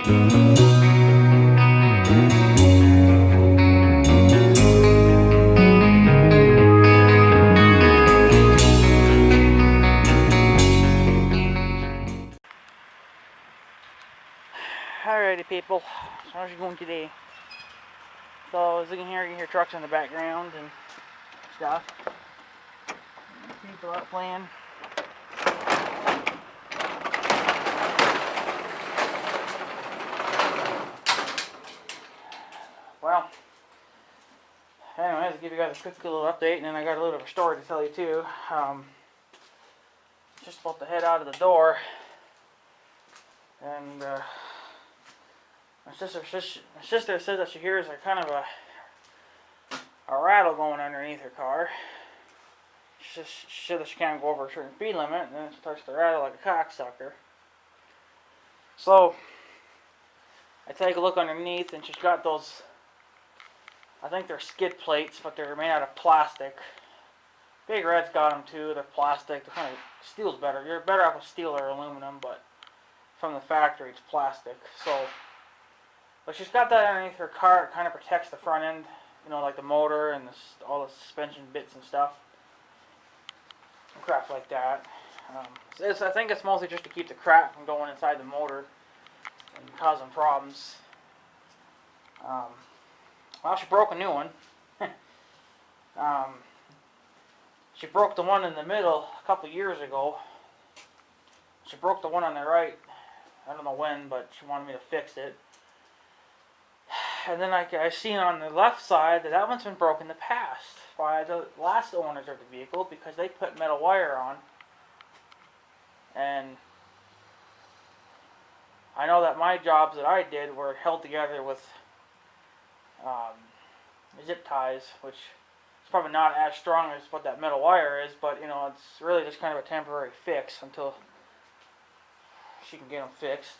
Alrighty people, so how's it going today? So as you can hear, trucks in the background and stuff. People out playing. Well, anyways, I'll give you guys a quick little update, and then I got a little of a story to tell you too. Just about to head out of the door, and my sister says that she hears a kind of a rattle going underneath her car. She said that she can't go over a certain speed limit, and then it starts to rattle like a cocksucker. So I take a look underneath, and she's got those, I think they're skid plates, but they're made out of plastic. Big Red's got them too. They're plastic. They're kind of, steel's better. You're better off with steel or aluminum, but from the factory it's plastic. So, but she's got that underneath her car. It kind of protects the front end, you know, like the motor and all the suspension bits and stuff, crap like that. I think it's mostly just to keep the crap from going inside the motor and causing problems. Well, she broke a new one. She broke the one in the middle a couple years ago. She broke the one on the right. I don't know when, but she wanted me to fix it. And then I seen on the left side that one's been broken in the past by the last owners of the vehicle because they put metal wire on. And I know that my jobs that I did were held together with zip ties, which is probably not as strong as what that metal wire is, but you know, it's really just kind of a temporary fix until she can get them fixed.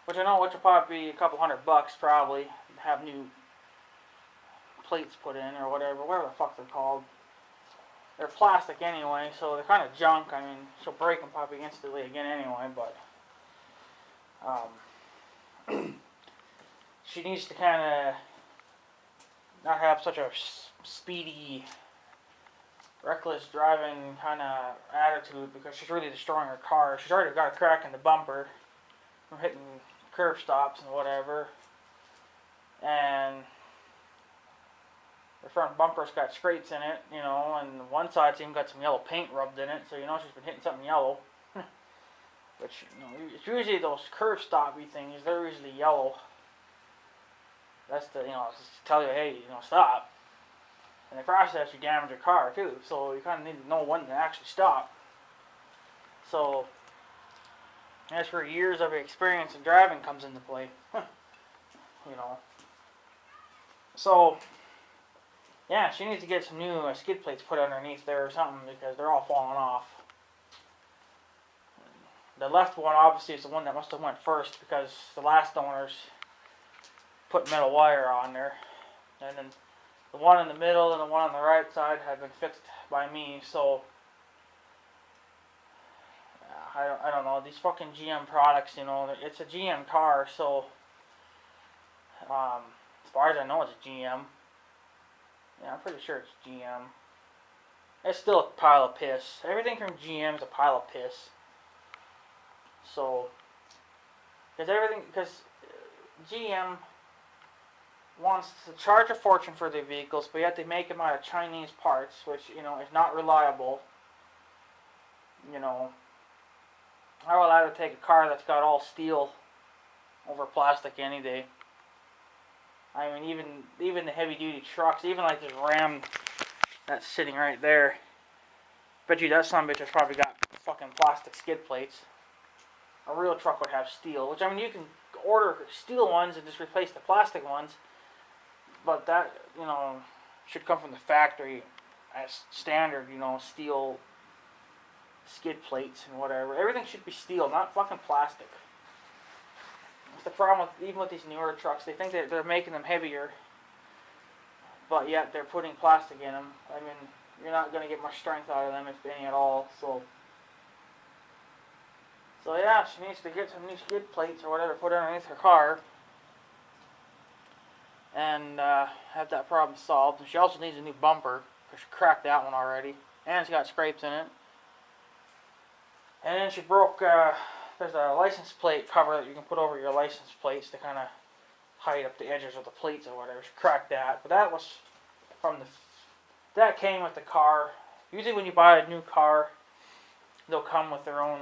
Which I know, which will probably be a couple $100 probably, have new plates put in or whatever the fuck they're called. They're plastic anyway, so they're kind of junk. I mean, she'll break them probably instantly again anyway, but she needs to kind of not have such a speedy, reckless driving kind of attitude because she's really destroying her car. She's already got a crack in the bumper from hitting curb stops and whatever, and the front bumper's got scrapes in it, you know, and one side's even got some yellow paint rubbed in it, so you know she's been hitting something yellow. Which, you know, it's usually those curb stoppy things, they're usually yellow. That's the, you know, just tell you, hey, you know, stop. And the process, you damage your car too, so you kind of need to know when to actually stop. So that's where years of experience in driving comes into play. You know. So yeah, she needs to get some new skid plates put underneath there or something because they're all falling off. The left one obviously is the one that must have went first because the last owners put metal wire on there, and then the one in the middle and the one on the right side had been fixed by me. So I don't know, these fucking GM products, you know, it's a GM car, so as far as I know, it's a GM. Yeah, I'm pretty sure it's GM. It's still a pile of piss. Everything from GM is a pile of piss. So, because GM wants to charge a fortune for their vehicles, but yet they make them out of Chinese parts, which, you know, is not reliable. You know, I would rather take a car that's got all steel over plastic any day. I mean, even the heavy-duty trucks, even like this Ram that's sitting right there, bet you that son of a bitch has probably got fucking plastic skid plates. A real truck would have steel, which, I mean, you can order steel ones and just replace the plastic ones, but that, you know, should come from the factory as standard, you know, steel skid plates and whatever. Everything should be steel, not fucking plastic. That's the problem with, even with these newer trucks, they think that they're making them heavier, but yet they're putting plastic in them. I mean, you're not going to get much strength out of them, if any at all, so So yeah, she needs to get some new skid plates or whatever put underneath her car, and have that problem solved. And she also needs a new bumper because she cracked that one already, and it's got scrapes in it. And then she broke. There's a license plate cover that you can put over your license plates to kind of hide up the edges of the plates or whatever. She cracked that, but that was from the. That came with the car. Usually, when you buy a new car, they'll come with their own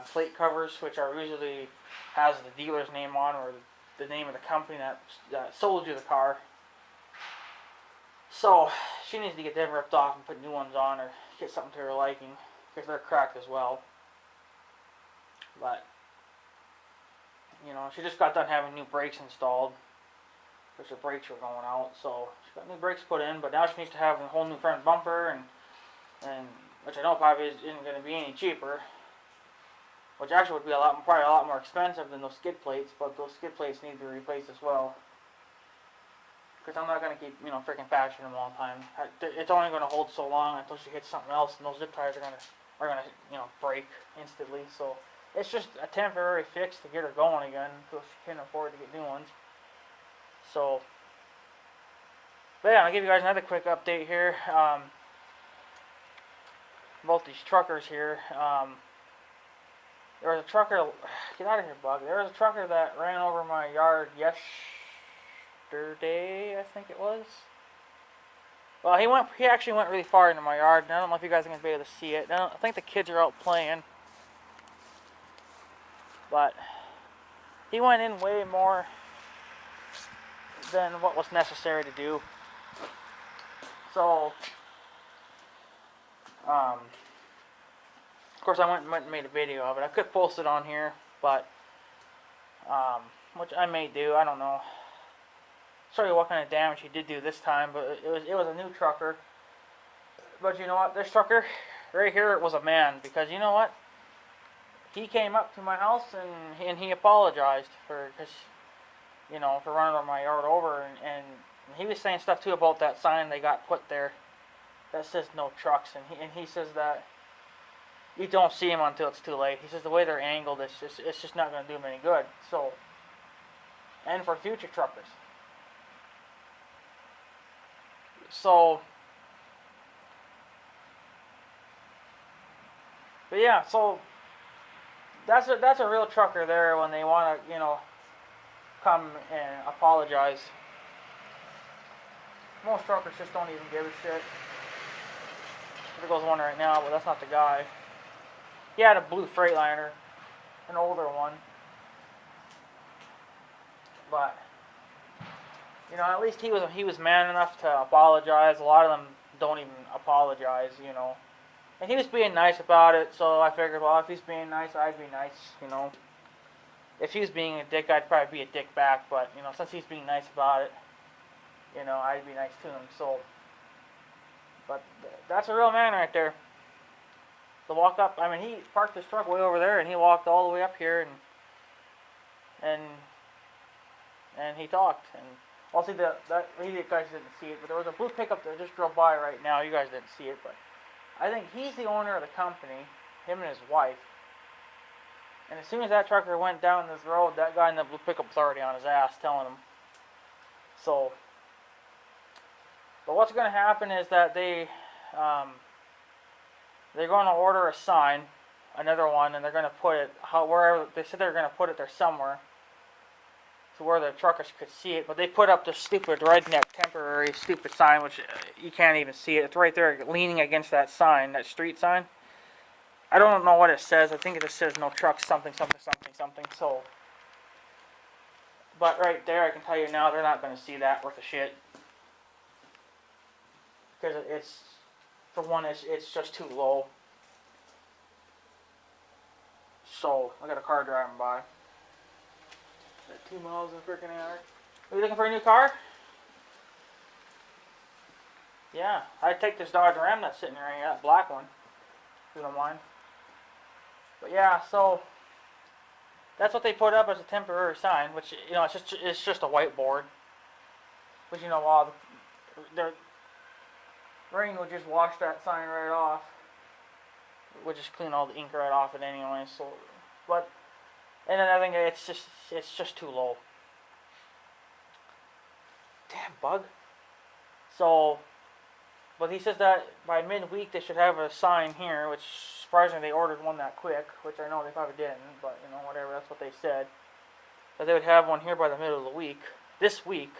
plate covers, which are usually has the dealer's name on or the name of the company that sold you the car. So she needs to get them ripped off and put new ones on, or get something to her liking, because they're cracked as well. But you know, she just got done having new brakes installed, because her brakes were going out. So she got new brakes put in, but now she needs to have a whole new front bumper, and which I know probably isn't going to be any cheaper. Which actually would be probably a lot more expensive than those skid plates, but those skid plates need to be replaced as well. Because I'm not going to keep, freaking patching them all the time. It's only going to hold so long until she hits something else, and those zip ties are going to break instantly. So it's just a temporary fix to get her going again until she can afford to get new ones. So, but yeah, I'll give you guys another quick update here. About these truckers here. There was a trucker, get out of here, bug. There was a trucker that ran over my yard yesterday, I think it was. Well, he actually went really far into my yard, and I don't know if you guys are going to be able to see it. I think the kids are out playing. But he went in way more than what was necessary to do. So, of course, I went and made a video of it. I could post it on here, but which I may do. I don't know. Sorry what kind of damage he did do this time, but it was a new trucker. But you know what? This trucker right here was a man, because you know what? He came up to my house and he apologized for running my yard over, and he was saying stuff too about that sign they got put there that says no trucks, and he says that you don't see them until it's too late. He says the way they're angled, it's just not going to do them any good. So, and for future truckers. So, but yeah, so that's a real trucker there when they want to come and apologize. Most truckers just don't even give a shit. There goes one right now, but that's not the guy. He had a blue Freightliner, an older one. But at least he was man enough to apologize. A lot of them don't even apologize, And he was being nice about it, so I figured, well, if he's being nice, I'd be nice, If he was being a dick, I'd probably be a dick back, but, since he's being nice about it, I'd be nice to him, so. But that's a real man right there. To walk up, he parked his truck way over there, and he walked all the way up here, and he talked, and I'll see that you guys didn't see it, but there was a blue pickup that just drove by right now. You guys didn't see it, but I think he's the owner of the company, him and his wife. And as soon as that trucker went down this road, that guy in the blue pickup was already on his ass telling him. So, but what's going to happen is that they're going to order a sign, another one, and they're going to put it wherever they said they're going to put it there somewhere, to where the truckers could see it. But they put up this stupid redneck temporary stupid sign, which you can't even see it. It's right there leaning against that sign, that street sign. I don't know what it says. I think it just says no trucks, something, something, something, something. So, but right there, I can tell you now, they're not going to see that worth of shit. Because for one, it's just too low. So, I got a car driving by. At 2 miles a freaking hour. Are you looking for a new car? Yeah, I'd take this Dodge Ram that's sitting right here, that black one, if you don't mind. But yeah, so that's what they put up as a temporary sign, which it's just a whiteboard. Which the rain will just wash that sign right off. we'll just clean all the ink right off it anyway. So, but and then I think it's just too low. Damn bug. So, but he says that by midweek they should have a sign here, which surprisingly they ordered one that quick, which I know they probably didn't, but you know, whatever, that's what they said. That they would have one here by the middle of the week, this week,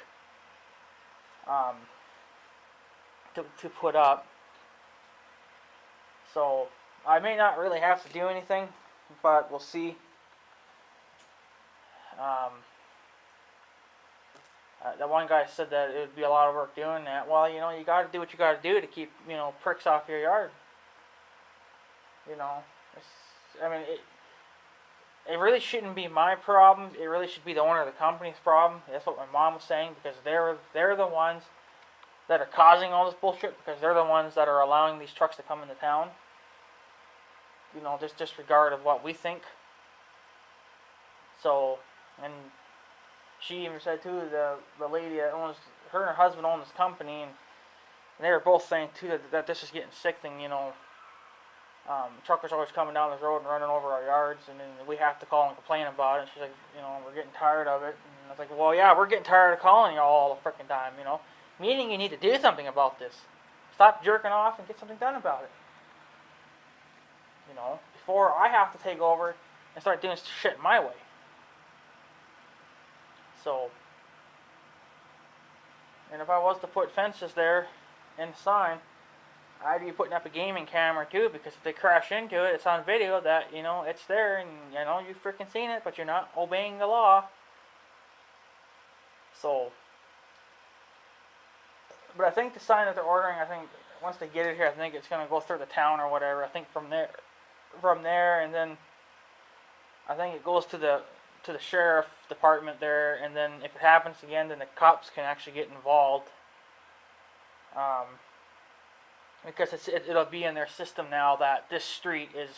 to put up. So, I may not really have to do anything, but we'll see. That one guy said that it would be a lot of work doing that. Well, you know, you got to do what you got to do to keep, you know, pricks off your yard. You know, I mean, it really shouldn't be my problem. It really should be the owner of the company's problem. That's what my mom was saying, because they're the ones that are causing all this bullshit, because they're the ones that are allowing these trucks to come into town. You know, just disregard of what we think. So, and she even said too, the lady that owns, her and her husband own this company, and they were both saying too that this is getting sickening. You know, truckers always coming down this road and running over our yards, and then we have to call and complain about it. And she's like, you know, we're getting tired of it. And I was like, well, yeah, we're getting tired of calling you all the freaking time. You know, meaning you need to do something about this. Stop jerking off and get something done about it. You know, before I have to take over and start doing shit my way. So, and if I was to put fences there and the sign, I'd be putting up a gaming camera too, because if they crash into it, it's on video that, you know, it's there, and, you know, you've freaking seen it, but you're not obeying the law. So, but I think the sign that they're ordering, I think, once they get it here, I think it's going to go through the town or whatever. I think from there, and then I think it goes to the sheriff department there, and then if it happens again, then the cops can actually get involved, because it'll be in their system now that this street is,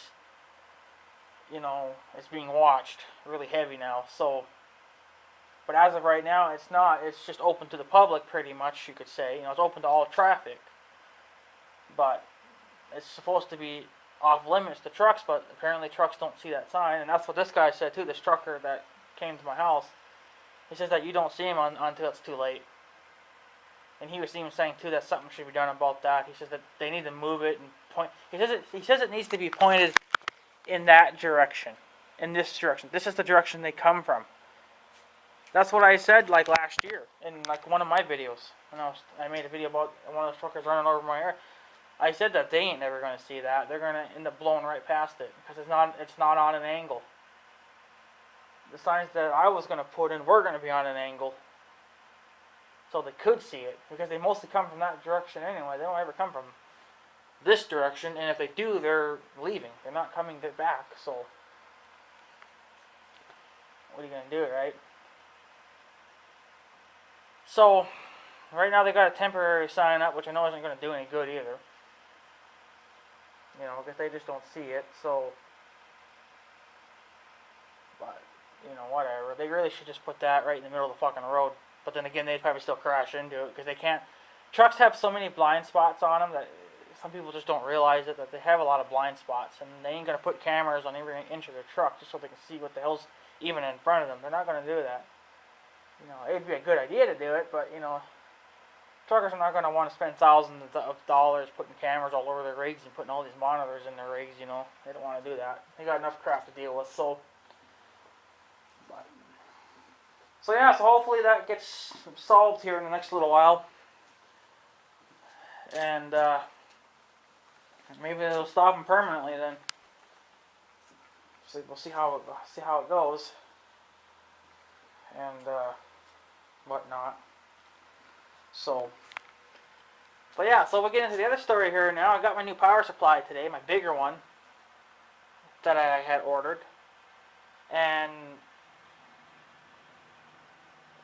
you know, is being watched really heavy now. So, but as of right now, it's not. It's just open to the public, pretty much, you could say. You know, it's open to all traffic, but it's supposed to be off limits to trucks, but apparently trucks don't see that sign, and that's what this guy said too, this trucker that came to my house. He says that you don't see him until it's too late. And he was even saying too that something should be done about that. He says that they need to move it and point. He says it needs to be pointed in that direction, in this direction. This is the direction they come from. That's what I said like last year in like one of my videos. When I made a video about one of those truckers running over my yard. I said that they ain't never going to see that. They're going to end up blowing right past it, because it's not on an angle. The signs that I was going to put in were going to be on an angle, so they could see it, because they mostly come from that direction anyway. They don't ever come from this direction, and if they do, they're leaving. They're not coming back, so what are you going to do, right? So, right now they got a temporary sign up, which I know isn't going to do any good either. You know, because they just don't see it, so, but, you know, whatever. They really should just put that right in the middle of the fucking road. But then again, they'd probably still crash into it, because they can't. Trucks have so many blind spots on them that some people just don't realize it, that they have a lot of blind spots, and they ain't going to put cameras on every inch of their truck just so they can see what the hell's even in front of them. They're not going to do that. You know, it'd be a good idea to do it, but, you know, truckers are not going to want to spend thousands of dollars putting cameras all over their rigs and putting all these monitors in their rigs, you know. They don't want to do that. They got enough crap to deal with, so. But, so yeah, so hopefully that gets solved here in the next little while. And maybe it'll stop them permanently then. So we'll see how it goes. And whatnot. So, but yeah, so we'll get into the other story here now. I got my new power supply today, my bigger one that I had ordered, and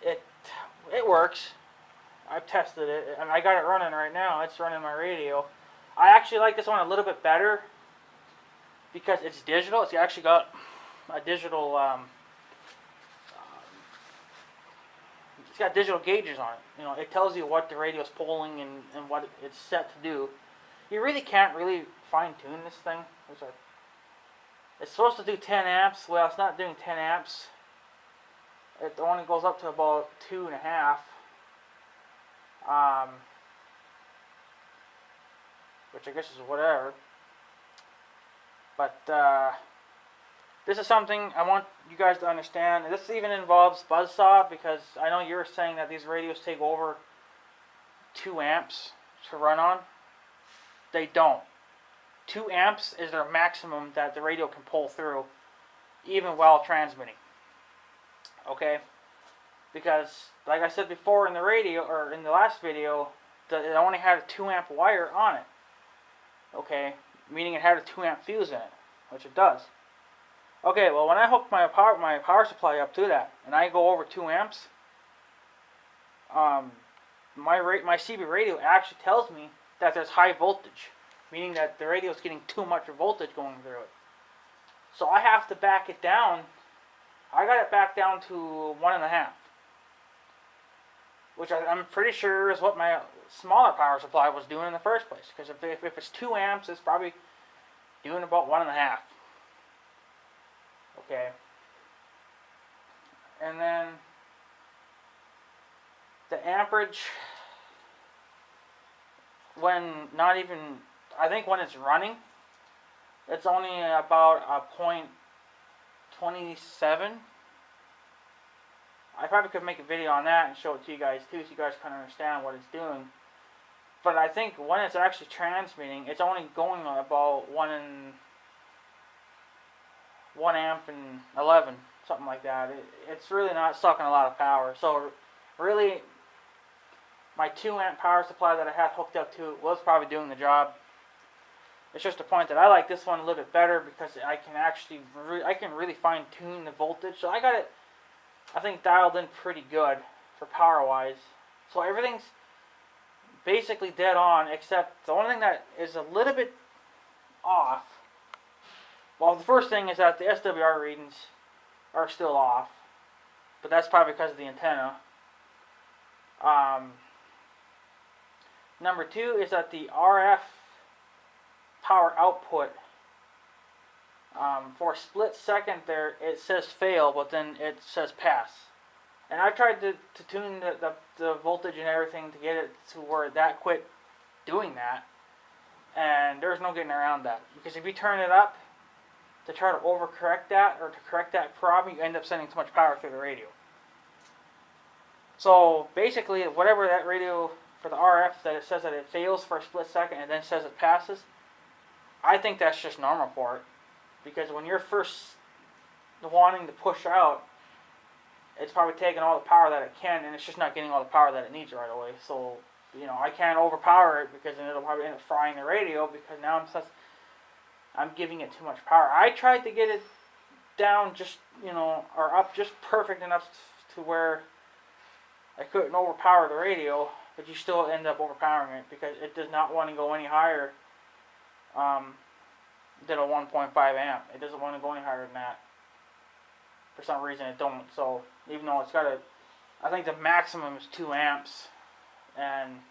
it works. I've tested it, and I got it running right now. It's running my radio. I actually like this one a little bit better because it's digital. It's actually got a digital it's got digital gauges on it. You know, it tells you what the radio's pulling and what it's set to do. you really can't really fine tune this thing. It's supposed to do 10 amps. Well, it's not doing 10 amps. It only goes up to about 2.5. Which I guess is whatever. But this is something I want you guys to understand. This even involves buzzsaw, because I know you're saying that these radios take over 2 amps to run on. They don't. 2 amps is their maximum that the radio can pull through, even while transmitting. Okay? Because, like I said before in the radio, or in the last video, it only had a 2 amp wire on it. Okay? Meaning it had a 2 amp fuse in it, which it does. Okay, well, when I hook my power supply up to that, and I go over 2 amps, my CB radio actually tells me that there's high voltage, meaning that the radio is getting too much voltage going through it. So I have to back it down. I got it back down to 1.5, which I'm pretty sure is what my smaller power supply was doing in the first place. Because if it's 2 amps, it's probably doing about 1.5. Okay. And then the amperage, when not even, I think when it's running, it's only about a 0.27. I probably could make a video on that and show it to you guys too, so you guys kind of understand what it's doing. But I think when it's actually transmitting, it's only going about 1 amp and 11, something like that. It's really not sucking a lot of power. So really, my 2 amp power supply that I had hooked up to was probably doing the job. It's just a point that I like this one a little bit better, because I can actually really fine tune the voltage. So I got it, I think, dialed in pretty good for power wise. So everything's basically dead on, except the only thing that is a little bit off. Well, the first thing is that the SWR readings are still off, but that's probably because of the antenna. Number 2 is that the RF power output, for a split second there, it says fail, but then it says pass. And I tried to tune the voltage and everything to get it to where that quit doing that, and there's no getting around that. Because if you turn it up to try to overcorrect that, or to correct that problem, you end up sending too much power through the radio. So basically, whatever that radio for the RF, that it says that it fails for a split second and then says it passes, I think that's just normal for it. Because when you're first wanting to push out, it's probably taking all the power that it can, and it's just not getting all the power that it needs right away. So, you know, I can't overpower it, because then it'll probably end up frying the radio, because now I'm giving it too much power. I tried to get it down just, you know, or up just perfect enough to where I couldn't overpower the radio, but you still end up overpowering it, because it does not want to go any higher than a 1.5 amp. It doesn't want to go any higher than that. For some reason it don't. So even though it's got I think the maximum is 2 amps, and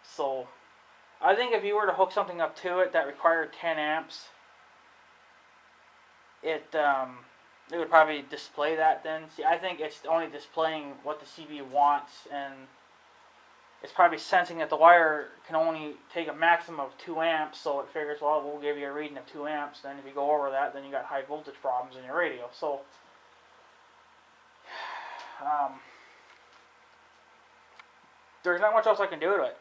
so I think if you were to hook something up to it that required 10 amps, it would probably display that then. See, I think it's only displaying what the CB wants, and it's probably sensing that the wire can only take a maximum of 2 amps, so it figures, well, we'll give you a reading of 2 amps, then if you go over that, then you got high voltage problems in your radio. So, there's not much else I can do to it.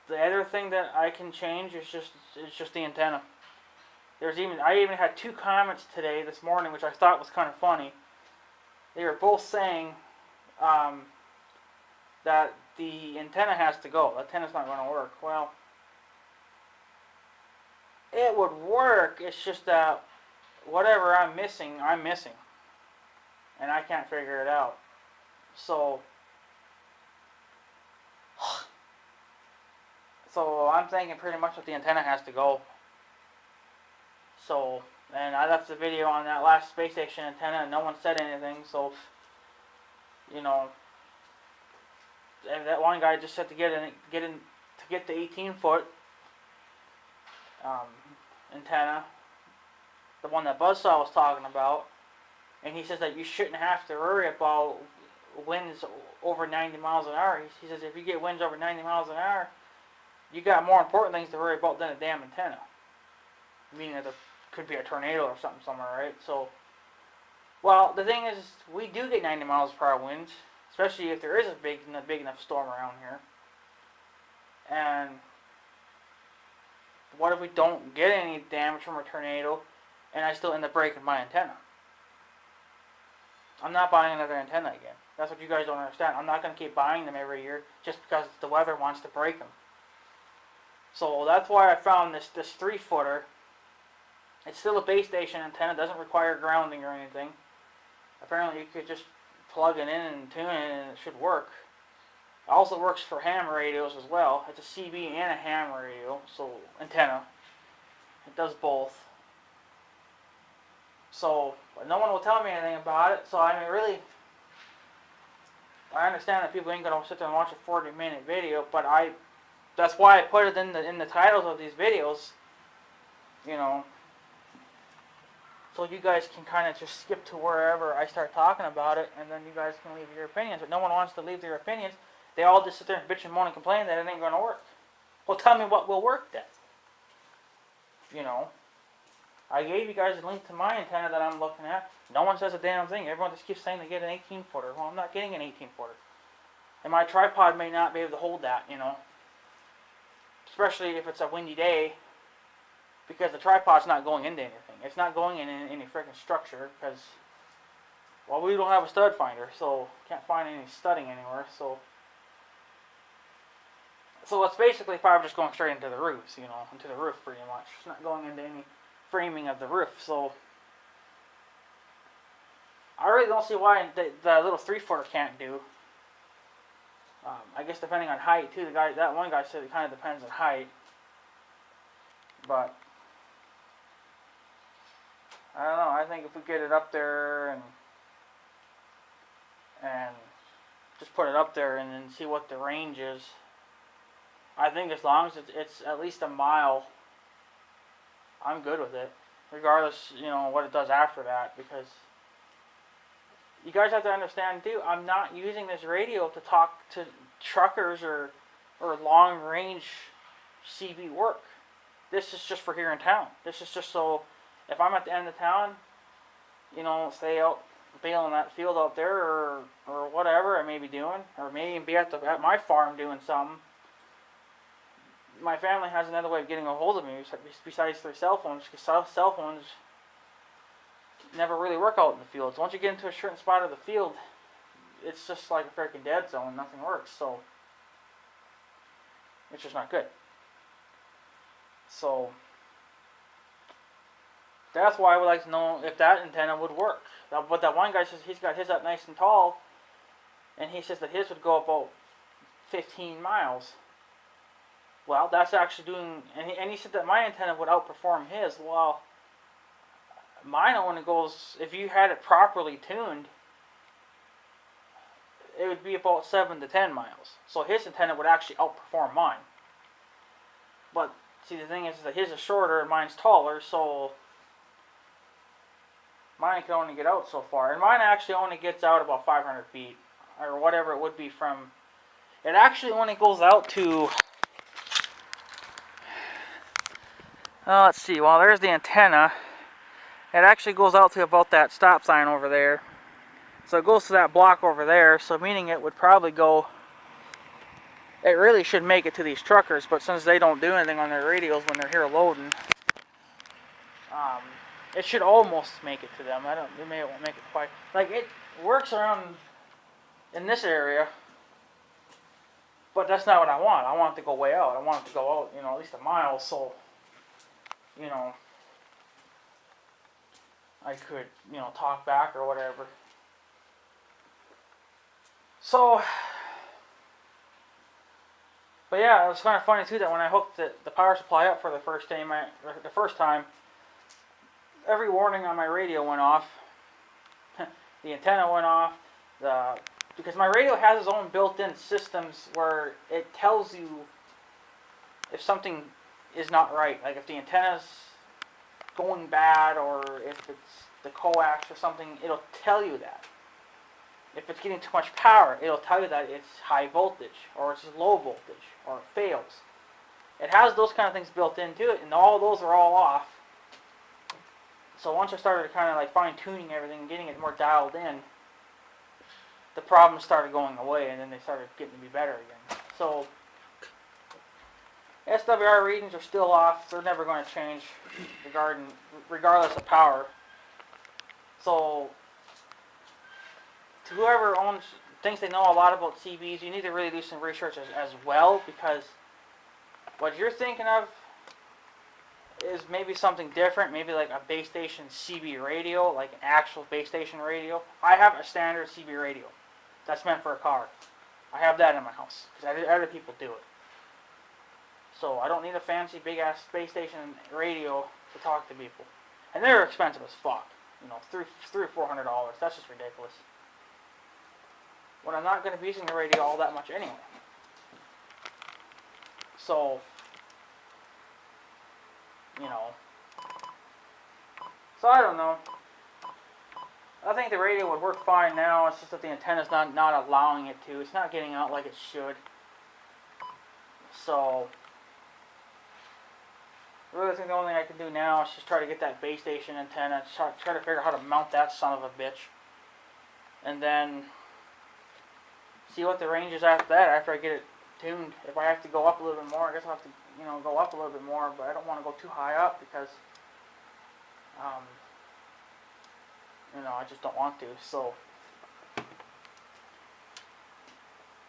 The other thing that I can change is just the antenna. I even had 2 comments this morning, which I thought was kind of funny. They were both saying that the antenna has to go. The antenna's not going to work. Well, it would work. It's just that whatever I'm missing, and I can't figure it out. So I'm thinking pretty much that the antenna has to go. So, and I left the video on that last space station antenna, and no one said anything. So, you know, that one guy just said to get the 18-foot antenna, the one that Buzzsaw was talking about, and he says that you shouldn't have to worry about winds over 90 miles an hour. He says if you get winds over 90 miles an hour, you got more important things to worry about than a damn antenna. Meaning that there could be a tornado or something somewhere, right? So, well, the thing is, we do get 90 miles per hour winds, especially if there is a big enough storm around here. And what if we don't get any damage from a tornado, and I still end up breaking my antenna? I'm not buying another antenna again. That's what you guys don't understand. I'm not going to keep buying them every year just because the weather wants to break them. So that's why I found this 3-footer. It's still a base station antenna. Doesn't require grounding or anything. Apparently you could just plug it in and tune it and it should work. It also works for ham radios as well. It's a CB and a ham radio, so antenna. It does both. So, but no one will tell me anything about it. So I mean, really, I understand that people ain't gonna sit there and watch a 40-minute video, but that's why I put it in the titles of these videos. You know, so you guys can kind of just skip to wherever I start talking about it, and then you guys can leave your opinions. But no one wants to leave their opinions. They all just sit there and bitch and moan and complain that it ain't gonna work. Well, tell me what will work then. You know, I gave you guys a link to my antenna that I'm looking at. No one says a damn thing. Everyone just keeps saying they get an 18-footer. Well, I'm not getting an 18-footer. And my tripod may not be able to hold that, you know. Especially if it's a windy day. Because the tripod's not going into anything. It's not going in any freaking structure. Because, well, we don't have a stud finder. So, can't find any studding anywhere. So it's basically probably just going straight into the roofs, you know. Into the roof pretty much. It's not going into any framing of the roof. So I really don't see why the little 3-footer can't do. I guess depending on height too. That one guy said it kind of depends on height. But I don't know. I think if we get it up there and just put it up there and then see what the range is. I think as long as it's at least a mile, I'm good with it. Regardless, you know, what it does after that, because you guys have to understand too, I'm not using this radio to talk to truckers or long range CB work. This is just for here in town. This is just so if I'm at the end of town, you know, stay out baling that field out there or whatever I may be doing, or maybe be at my farm doing something. My family has another way of getting a hold of me besides their cell phones, because cell phones never really work out in the fields. Once you get into a certain spot of the field, it's just like a freaking dead zone. Nothing works, so it's just not good. So that's why I would like to know if that antenna would work. But that one guy says he's got his up nice and tall, and he says that his would go about 15 miles. Well, that's actually doing, and he said that my antenna would outperform his. Well, mine only goes, if you had it properly tuned, it would be about 7 to 10 miles. So his antenna would actually outperform mine. But, see, the thing is that his is shorter and mine's taller, so mine can only get out so far. And mine actually only gets out about 500 feet, or whatever it would be from, it actually only goes out to, let's see, well, there's the antenna. It actually goes out to about that stop sign over there. So it goes to that block over there, so meaning it would probably go, it really should make it to these truckers, but since they don't do anything on their radios when they're here loading, it should almost make it to them. It may won't make it quite, like it works around in this area, but that's not what I want. I want it to go way out. I want it to go out, you know, at least a mile, so, you know, I could, you know, talk back or whatever. So, but yeah, it was kind of funny too that when I hooked the power supply up for the first time, every warning on my radio went off. The antenna went off. The because my radio has its own built-in systems where it tells you if something is not right, like if the antenna's going bad or if it's the coax or something, it'll tell you that. If it's getting too much power, it'll tell you that it's high voltage or it's low voltage or it fails. It has those kind of things built into it, and all those are all off. So once I started kind of like fine-tuning everything and getting it more dialed in, the problems started going away, and then they started getting to be better again. So SWR readings are still off. They're never going to change regardless of power. So to whoever thinks they know a lot about CBs, you need to really do some research as well, because what you're thinking of is maybe something different, maybe like a base station CB radio, like an actual base station radio. I have a standard CB radio that's meant for a car. I have that in my house because other people do it. So I don't need a fancy big ass base station radio to talk to people, and they're expensive as fuck. You know, $300 or $400. That's just ridiculous. When I'm not going to be using the radio all that much anyway. So, you know. So I don't know. I think the radio would work fine now. It's just that the antenna's not allowing it to. It's not getting out like it should. So, I really think the only thing I can do now is just try to get that base station antenna. Try to figure out how to mount that son of a bitch. And then see what the range is after that, after I get it tuned. If I have to go up a little bit more, I guess I'll have to, go up a little bit more, but I don't want to go too high up because, I just don't want to, so.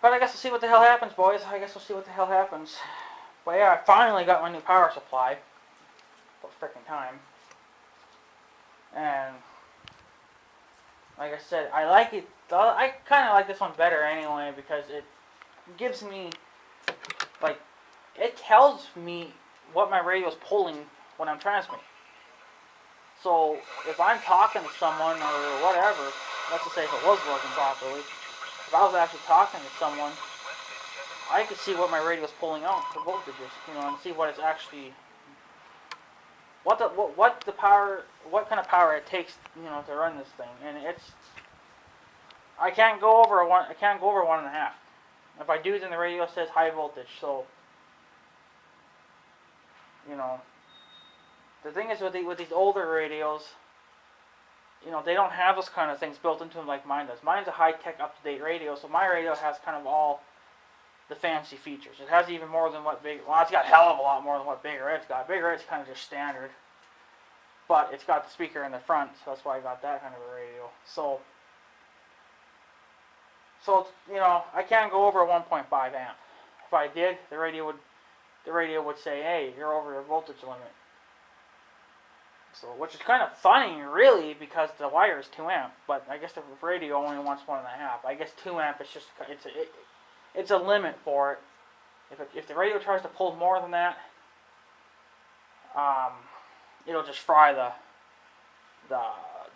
But I guess we'll see what the hell happens, boys. I guess we'll see what the hell happens. But yeah, I finally got my new power supply. About frickin' time. And like I said, I like it. I kind of like this one better anyway because it gives me, like, it tells me what my radio is pulling when I'm transmitting. So if I'm talking to someone or whatever, let's just say if it was working properly, if I was actually talking to someone, I could see what my radio is pulling out for voltages, and see what it's actually, what kind of power it takes, to run this thing. And I can't go over 1.5. If I do, then the radio says high voltage. So, the thing is with these older radios, they don't have those kind of things built into them like mine does. Mine's a high-tech, up-to-date radio, so my radio has kind of all the fancy features. It has even more than it's got a hell of a lot more than what Big Red's got. Big Red's kind of just standard, but it's got the speaker in the front, so that's why I got that kind of a radio. So I can't go over 1.5 amp. If I did, the radio would say, "Hey, you're over your voltage limit." So, which is kind of funny, really, because the wire is 2 amp, but I guess the radio only wants 1.5. I guess 2 amp is just it's a limit for it. If the radio tries to pull more than that, it'll just fry the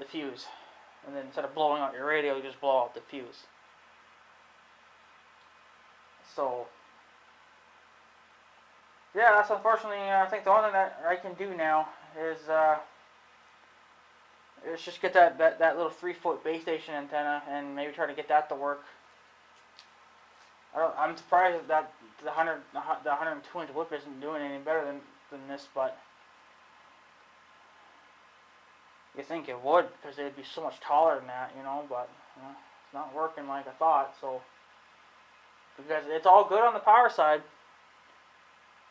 fuse, and then instead of blowing out your radio, you just blow out the fuse. So, yeah, that's unfortunately, I think the only thing that I can do now is just get that little 3-foot base station antenna and maybe try to get that to work. I'm surprised that the 102-inch whip isn't doing any better than this, but you think it would, because it'd be so much taller than that, but it's not working like I thought. So, because it's all good on the power side,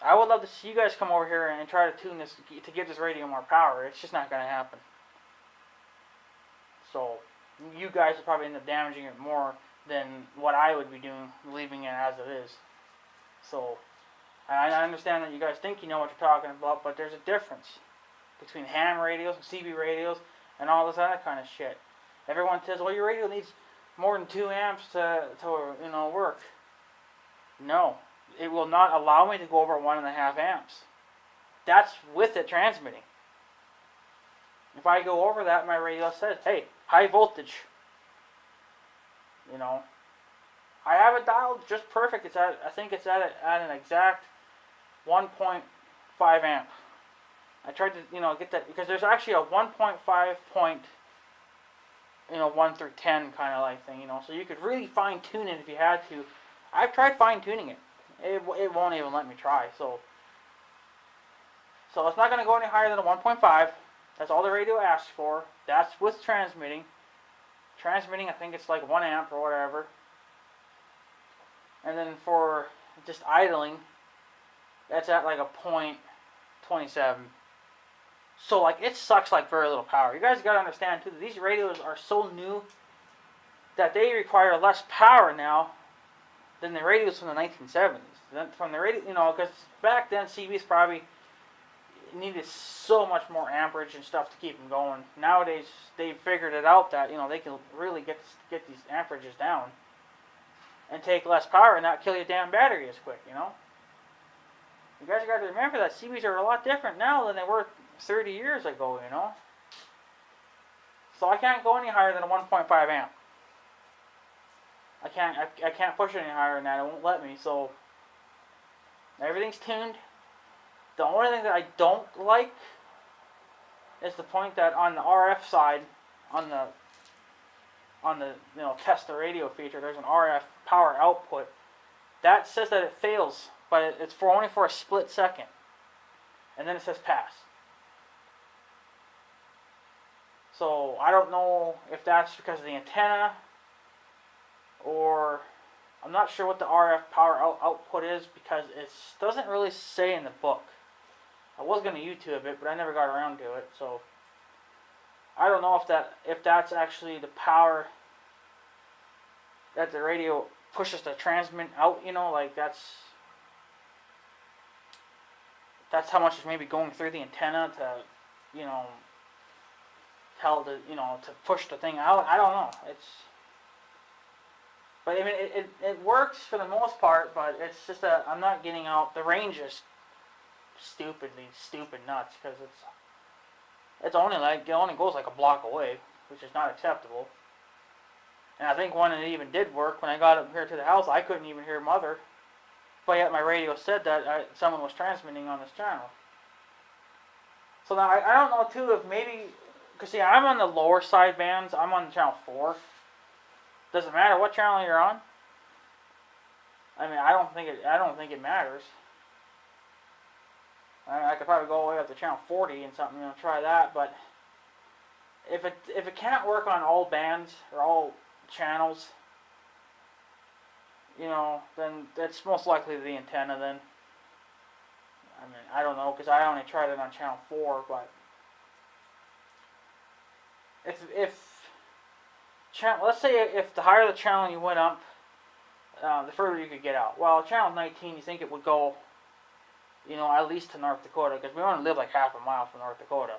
I would love to see you guys come over here and try to tune this to give this radio more power. It's just not going to happen. So, you guys will probably end up damaging it more than what I would be doing, leaving it as it is. So, I understand that you guys think you know what you're talking about, but there's a difference between ham radios and CB radios and all this other kind of shit. Everyone says, well, your radio needs more than 2 amps to work. No. It will not allow me to go over 1.5 amps. That's with it transmitting. If I go over that, my radio says, hey, high voltage. I have it dialed just perfect. It's at, I think it's at an exact 1.5 amp. I tried to, get that, because there's actually a 1.5 point, 1 through 10 kind of like thing, so you could really fine tune it if you had to. I've tried fine tuning it. It won't even let me try, so it's not going to go any higher than a 1.5. That's all the radio asks for. That's with transmitting. Transmitting, I think it's like 1 amp or whatever. And then for just idling, that's at like a 0.27. So like it sucks like very little power. You guys gotta understand too that these radios are so new that they require less power now than the radios from the 1970s. From the radio, because back then CBs probably needed so much more amperage and stuff to keep them going. Nowadays they've figured it out that they can really get these amperages down and take less power and not kill your damn battery as quick. You guys got to remember that CBs are a lot different now than they were 30 years ago. So I can't go any higher than a 1.5 amp. I can't push it any higher than that. It won't let me. So everything's tuned. The only thing that I don't like is the point that on the RF side, on the test the radio feature, there's an RF power output that says that it fails, but it's only for a split second, and then it says pass. So I don't know if that's because of the antenna, or I'm not sure what the RF power output is, because it doesn't really say in the book. I was going to YouTube it, but I never got around to it. So I don't know if that's actually the power that the radio pushes the transmit out. Like that's how much is maybe going through the antenna to, tell the, to push the thing out. I don't know. But I mean, it works for the most part, but it's just that I'm not getting out. The range is stupid nuts, because it only goes like a block away, which is not acceptable. And I think when it even did work, when I got up here to the house, I couldn't even hear Mother, but yet my radio said that someone was transmitting on this channel. So now I don't know too if maybe, because see, I'm on the lower side bands. I'm on channel 4. Does it matter what channel you're on? I mean, I don't think it matters. I could probably go all the way up to channel 40 and something, try that. But if it can't work on all bands or all channels, then that's most likely the antenna. Then I mean, I don't know, because I only tried it on channel 4. But let's say if the higher the channel you went up, the further you could get out. Well, channel 19, you think it would go, at least to North Dakota, because we only live like half a mile from North Dakota.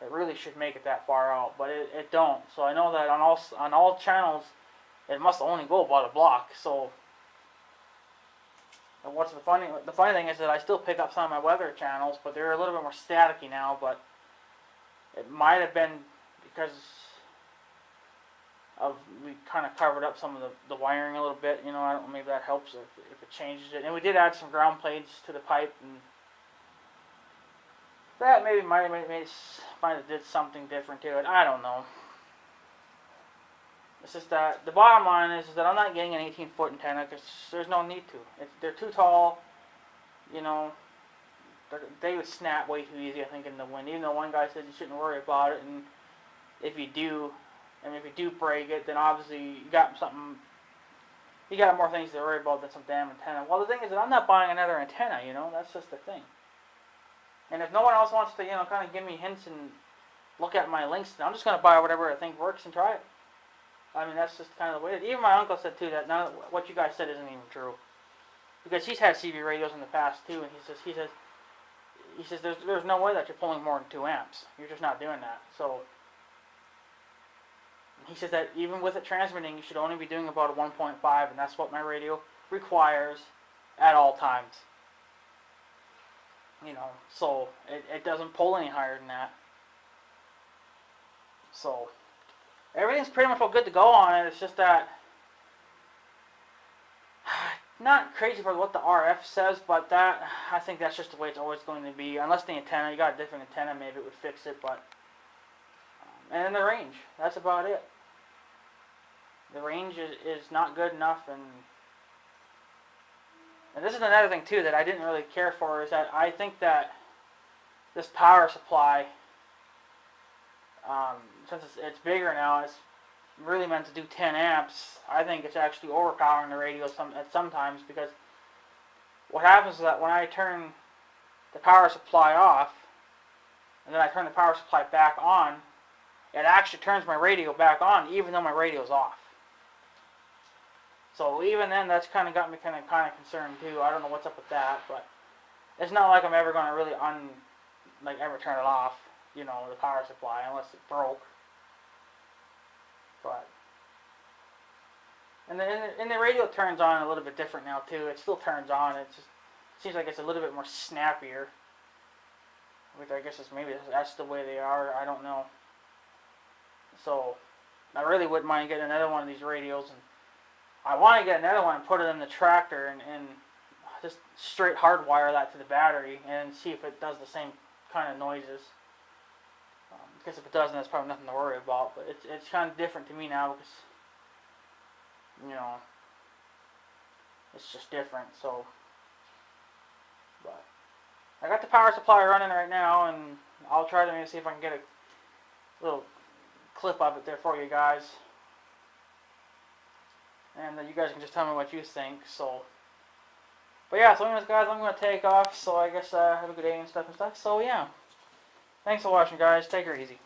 It really should make it that far out, but it don't. So I know that on all channels, it must only go about a block. So, and what's the funny thing is that I still pick up some of my weather channels, but they're a little bit more staticky now. But it might have been because we kind of covered up some of the wiring a little bit. I don't know, maybe that helps if it changes it. And we did add some ground plates to the pipe, and that maybe might have did something different to it. I don't know. It's just that the bottom line is that I'm not getting an 18-foot antenna, because there's no need to. They're too tall. They would snap way too easy, I think, in the wind. Even though one guy said you shouldn't worry about it, and if you do break it, then obviously you got more things to worry about than some damn antenna. Well, the thing is that I'm not buying another antenna. That's just the thing. And if no one else wants to, kind of give me hints and look at my links, then I'm just going to buy whatever I think works and try it. I mean, that's just kind of the way it is. Even my uncle said too that none of what you guys said isn't even true, because he's had CB radios in the past too, and he says there's no way that you're pulling more than 2 amps. You're just not doing that. So he says that even with it transmitting, you should only be doing about a 1.5, and that's what my radio requires at all times. So it doesn't pull any higher than that. So everything's pretty much all good to go on it. It's just that not crazy for what the RF says, but that, I think that's just the way it's always going to be. Unless the antenna, you got a different antenna, maybe it would fix it, but and then the range, that's about it. The range is not good enough, and this is another thing too that I didn't really care for, is that I think that this power supply, since it's bigger now, it's really meant to do 10 amps. I think it's actually overpowering the radio sometimes, because what happens is that when I turn the power supply off and then I turn the power supply back on, it actually turns my radio back on even though my radio's off. So even then, that's kind of got me kind of concerned too. I don't know what's up with that, but it's not like I'm ever going to really ever turn it off, you know, the power supply, unless it broke. But and the radio turns on a little bit different now too. It still turns on. It just seems like it's a little bit more snappier, which I guess is maybe that's the way they are. I don't know. So I really wouldn't mind getting another one of these radios, and I want to get another one and put it in the tractor and just straight hardwire that to the battery and see if it does the same kind of noises. Because if it doesn't, that's probably nothing to worry about. But it's kind of different to me now, because, you know, it's just different. So, but I got the power supply running right now, and I'll try to maybe see if I can get a little clip of it there for you guys. And you guys can just tell me what you think. So, but yeah, so anyways, guys, I'm going to take off. So I guess have a good day and stuff. So yeah, thanks for watching, guys. Take her easy.